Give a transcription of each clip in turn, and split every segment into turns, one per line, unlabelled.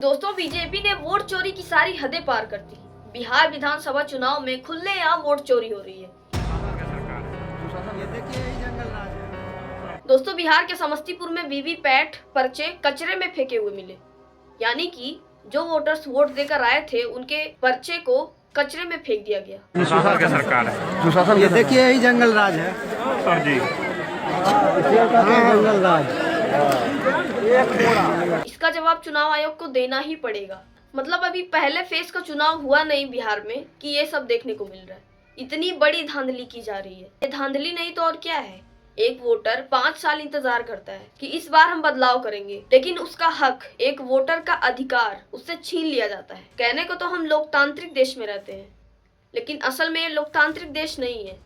दोस्तों, बीजेपी ने वोट चोरी की सारी हदें पार कर दी। बिहार विधानसभा चुनाव में खुलेआम वोट चोरी हो रही है। दोस्तों, बिहार के समस्तीपुर में वीवीपैट पर्चे कचरे में फेंके हुए मिले, यानी कि जो वोटर्स वोट देकर आए थे उनके पर्चे को कचरे में फेंक दिया गया।
सुशासन की सरकार है।
सुशासन, ये देखिए यही जंगल राज है
सर जी।
जंगल राज।
इसका जवाब चुनाव आयोग को देना ही पड़ेगा। मतलब अभी पहले फेज का चुनाव हुआ नहीं बिहार में कि ये सब देखने को मिल रहा है। इतनी बड़ी धांधली की जा रही है। ये धांधली नहीं तो और क्या है। एक वोटर 5 साल इंतजार करता है कि इस बार हम बदलाव करेंगे, लेकिन उसका हक, एक वोटर का अधिकार उससे छीन लिया जाता है। कहने को तो हम लोकतांत्रिक देश में रहते हैं, लेकिन असल में ये लोकतांत्रिक देश नहीं है,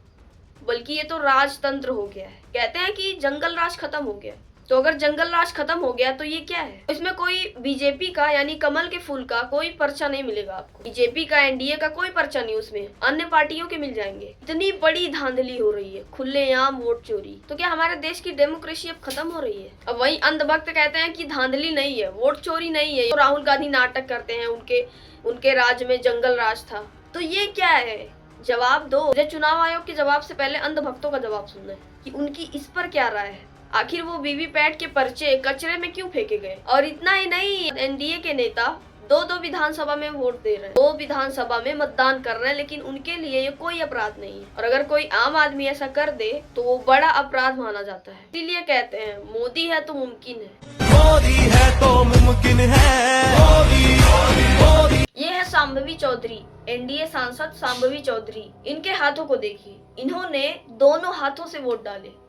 बल्कि ये तो राजतंत्र हो गया है। कहते हैं कि जंगल राज खत्म हो गया, तो अगर जंगल राज खत्म हो गया तो ये क्या है। इसमें कोई बीजेपी का यानी कमल के फूल का कोई पर्चा नहीं मिलेगा आपको। बीजेपी का, एनडीए का कोई पर्चा नहीं, उसमें अन्य पार्टियों के मिल जाएंगे। इतनी बड़ी धांधली हो रही है, खुलेआम वोट चोरी। तो क्या हमारे देश की डेमोक्रेसी अब खत्म हो रही है। अब वही अंधभक्त कहते हैं कि धांधली नहीं है, वोट चोरी नहीं है। तो राहुल गांधी नाटक करते हैं उनके राज्य में जंगल राज था। तो ये क्या है, जवाब दो। मुझे चुनाव आयोग के जवाब से पहले अंधभक्तों का जवाब सुनना है कि उनकी इस पर क्या राय है। आखिर वो वीवीपैट के पर्चे कचरे में क्यों फेंके गए। और इतना ही नहीं, एनडीए के नेता दो विधानसभा में वोट दे रहे हैं, 2 विधानसभा में मतदान कर रहे हैं, लेकिन उनके लिए ये कोई अपराध नहीं है। और अगर कोई आम आदमी ऐसा कर दे तो वो बड़ा अपराध माना जाता है। इसीलिए कहते हैं मोदी है तो मुमकिन है।
मोदी है तो मुमकिन है। मोदी।
ये है शांभवी चौधरी, एनडीए सांसद शांभवी चौधरी। इनके हाथों को देखिए, इन्होंने दोनों हाथों से वोट डाले।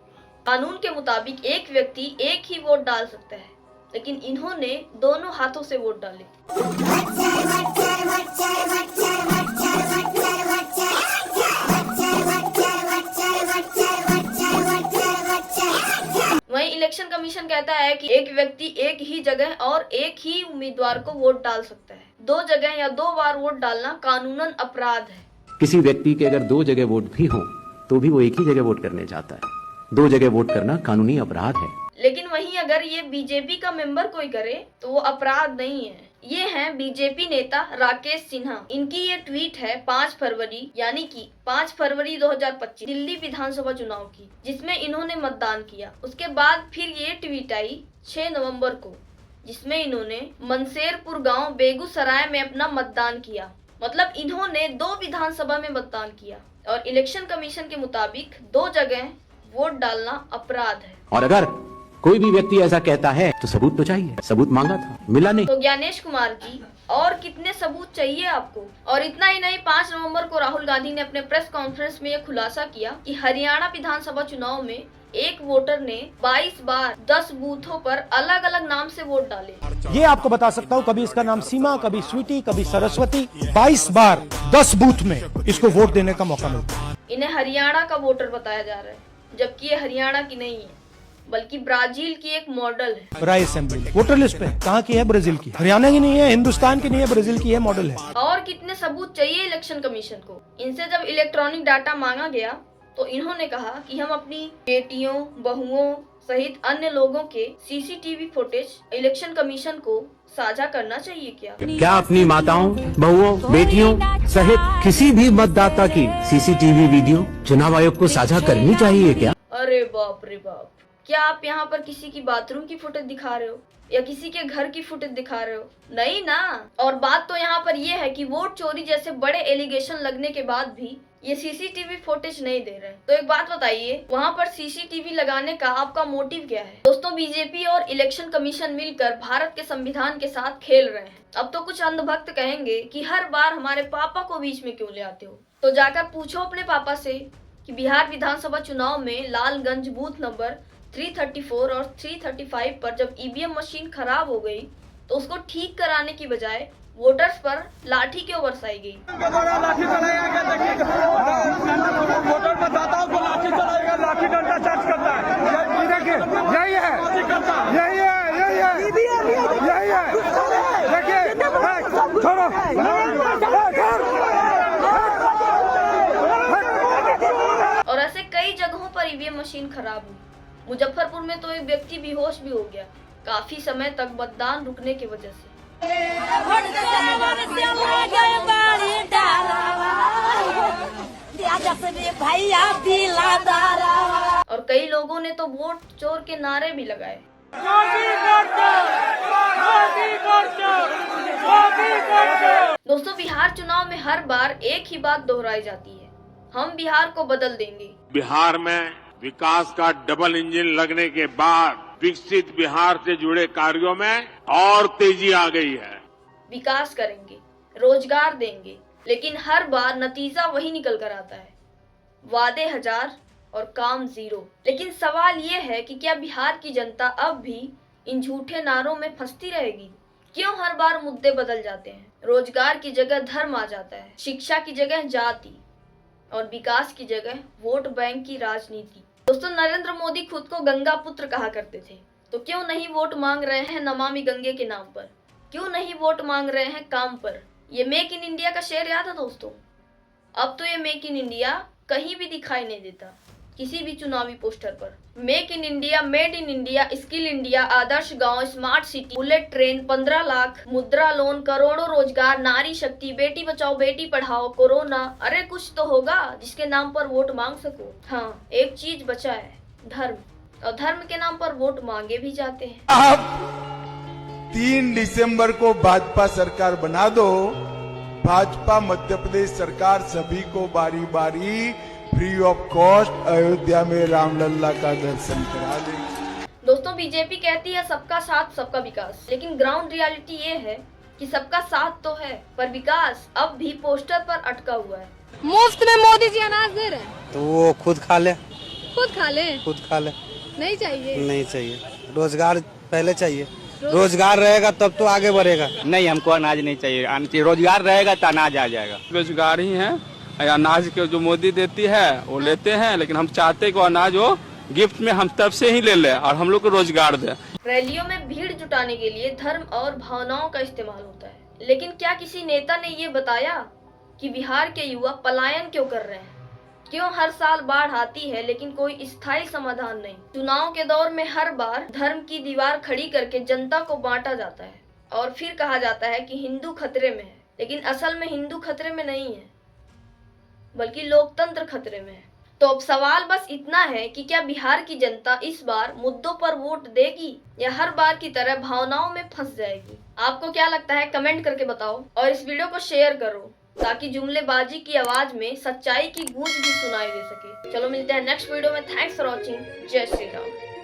कानून के मुताबिक एक व्यक्ति एक ही वोट डाल सकता है, लेकिन इन्होंने दोनों हाथों से वोट डाले। वहीं इलेक्शन कमीशन कहता है कि एक व्यक्ति एक ही जगह और एक ही उम्मीदवार को वोट डाल सकता है। 2 जगह या 2 बार वोट डालना कानूनन अपराध है।
किसी व्यक्ति के अगर 2 जगह वोट भी हो तो भी वो एक ही जगह वोट करने जाता है। 2 जगह वोट करना कानूनी अपराध है।
लेकिन वहीं अगर ये बीजेपी का मेंबर कोई करे तो वो अपराध नहीं है। ये हैं बीजेपी नेता राकेश सिन्हा। इनकी ये ट्वीट है 5 फरवरी यानी कि 5 फरवरी 2025 दिल्ली विधानसभा चुनाव की, जिसमें इन्होंने मतदान किया। उसके बाद फिर ये ट्वीट आई 6 नवंबर को, जिसमें इन्होंने मनसेरपुर गांव बेगूसराय में अपना मतदान किया। मतलब इन्होंने 2 विधानसभा में मतदान किया और इलेक्शन कमीशन के मुताबिक 2 जगह वोट डालना अपराध है।
और अगर कोई भी व्यक्ति ऐसा कहता है तो सबूत तो चाहिए। सबूत मांगा था, मिला नहीं।
तो ज्ञानेश कुमार जी, और कितने सबूत चाहिए आपको। और इतना ही नहीं, 5 नवंबर को राहुल गांधी ने अपने प्रेस कॉन्फ्रेंस में यह खुलासा किया कि हरियाणा विधानसभा चुनाव में एक वोटर ने 22 बार 10 बूथों पर अलग अलग नाम से वोट डाले।
ये आपको बता सकता हूँ, कभी इसका नाम सीमा, कभी स्वीटी, कभी सरस्वती। 22 बार 10 बूथ में इसको वोट देने का मौका मिलता है।
इन्हें हरियाणा का वोटर बताया जा रहा है, जबकि ये हरियाणा की नहीं है, बल्कि ब्राजील की एक मॉडल है।
राय असेंबली वोटर लिस्ट पे कहाँ की है? ब्राजील की। हरियाणा की नहीं है, हिंदुस्तान की नहीं है, ब्राजील की है, मॉडल है।
और कितने सबूत चाहिए इलेक्शन कमीशन को। इनसे जब इलेक्ट्रॉनिक डाटा मांगा गया तो इन्होंने कहा कि हम अपनी बेटियों, बहुओं सहित अन्य लोगों के सीसीटीवी फुटेज इलेक्शन कमीशन को साझा करना चाहिए। क्या
अपनी माताओं, बहुओं, बेटियों सहित किसी भी मतदाता की सीसीटीवी वीडियो चुनाव आयोग को साझा करनी चाहिए क्या?
अरे बाप रे बाप, क्या आप यहाँ पर किसी की बाथरूम की फुटेज दिखा रहे हो या किसी के घर की फुटेज दिखा रहे हो? नहीं ना। और बात तो यहाँ पर ये है कि वोट चोरी जैसे बड़े एलिगेशन लगने के बाद भी ये सीसीटीवी फुटेज नहीं दे रहे। तो एक बात बताइए, वहाँ पर सीसीटीवी लगाने का आपका मोटिव क्या है। दोस्तों, बीजेपी और इलेक्शन कमीशन मिलकर भारत के संविधान के साथ खेल रहे हैं। अब तो कुछ अंधभक्त कहेंगे कि हर बार हमारे पापा को बीच में क्यों ले आते हो। तो जाकर पूछो अपने पापा से कि बिहार विधानसभा चुनाव में लालगंज बूथ नंबर 334 और 335 पर जब ईवीएम मशीन खराब हो गई तो उसको ठीक कराने की बजाय वोटर्स पर लाठी क्यों बरसाई गई। और ऐसे कई जगहों पर ईवीएम मशीन खराब हुई। मुजफ्फरपुर में तो एक व्यक्ति बेहोश भी हो गया काफी समय तक मतदान रुकने की वजह से। और कई लोगों ने तो वोट चोर के नारे भी लगाए। दोस्तों, बिहार चुनाव में हर बार एक ही बात दोहराई जाती है, हम बिहार को बदल देंगे।
बिहार में विकास का डबल इंजन लगने के बाद विकसित बिहार से जुड़े कार्यों में और तेजी आ गई है।
विकास करेंगे, रोजगार देंगे, लेकिन हर बार नतीजा वही निकल कर आता है, वादे हजार और काम जीरो। लेकिन सवाल ये है कि क्या बिहार की जनता अब भी इन झूठे नारों में फंसती रहेगी? क्यों हर बार मुद्दे बदल जाते हैं? रोजगार की जगह धर्म आ जाता है, शिक्षा की जगह जाति और विकास की जगह वोट बैंक की राजनीति। दोस्तों, नरेंद्र मोदी खुद को गंगा पुत्र कहा करते थे, तो क्यों नहीं वोट मांग रहे हैं नमामि गंगे के नाम पर? क्यों नहीं वोट मांग रहे हैं काम पर? ये मेक इन इंडिया का शेर याद है दोस्तों? अब तो ये मेक इन इंडिया कहीं भी दिखाई नहीं देता, किसी भी चुनावी पोस्टर पर। Make in India, made in India, skill India, आदर्श गांव, smart city, bullet train, 15 lakh, Mudra loan, करोड़ों रोजगार, नारी शक्ति, बेटी बचाओ बेटी पढ़ाओ, कोरोना। अरे कुछ तो होगा जिसके नाम पर वोट मांग सको। हाँ, एक चीज बचा है, धर्म, और धर्म के नाम पर वोट मांगे भी जाते हैं।
आप 3 दिसंबर को भाजपा सरकार बना दो। भाजपा मध्य प्रदेश सरकार सभी को बारी बारी फ्री ऑफ कॉस्ट अयोध्या में रामलला का दर्शन करा देगी।
दोस्तों, बीजेपी कहती है सबका साथ सबका विकास, लेकिन ग्राउंड रियलिटी ये है कि सबका साथ तो है, पर विकास अब भी पोस्टर पर अटका हुआ है।
मुफ्त में मोदी जी अनाज दे रहे हैं,
तो वो खुद खा ले,
खुद खा ले,
खुद खा ले।
नहीं चाहिए,
नहीं चाहिए, रोजगार पहले चाहिए। रोजगार रहेगा तब तो आगे बढ़ेगा।
नहीं, हमको अनाज नहीं चाहिए, रोजगार रहेगा तो अनाज आ जाएगा।
बेरोजगार ही है, अनाज के जो मोदी देती है वो लेते हैं, लेकिन हम चाहते हैं कि अनाज वो गिफ्ट में हम तब से ही ले लें और हम लोग को रोजगार दे।
रैलियों में भीड़ जुटाने के लिए धर्म और भावनाओं का इस्तेमाल होता है, लेकिन क्या किसी नेता ने ये बताया कि बिहार के युवा पलायन क्यों कर रहे हैं? क्यों हर साल बाढ़ आती है लेकिन कोई स्थायी समाधान नहीं? चुनाव के दौर में हर बार धर्म की दीवार खड़ी करके जनता को बांटा जाता है और फिर कहा जाता है कि हिंदू खतरे में है, लेकिन असल में हिंदू खतरे में नहीं है, बल्कि लोकतंत्र खतरे में है। तो अब सवाल बस इतना है कि क्या बिहार की जनता इस बार मुद्दों पर वोट देगी या हर बार की तरह भावनाओं में फंस जाएगी? आपको क्या लगता है? कमेंट करके बताओ और इस वीडियो को शेयर करो ताकि जुमलेबाजी की आवाज में सच्चाई की गूंज भी सुनाई दे सके। चलो मिलते हैं नेक्स्ट वीडियो में। Thanks for watching. जय श्री राम।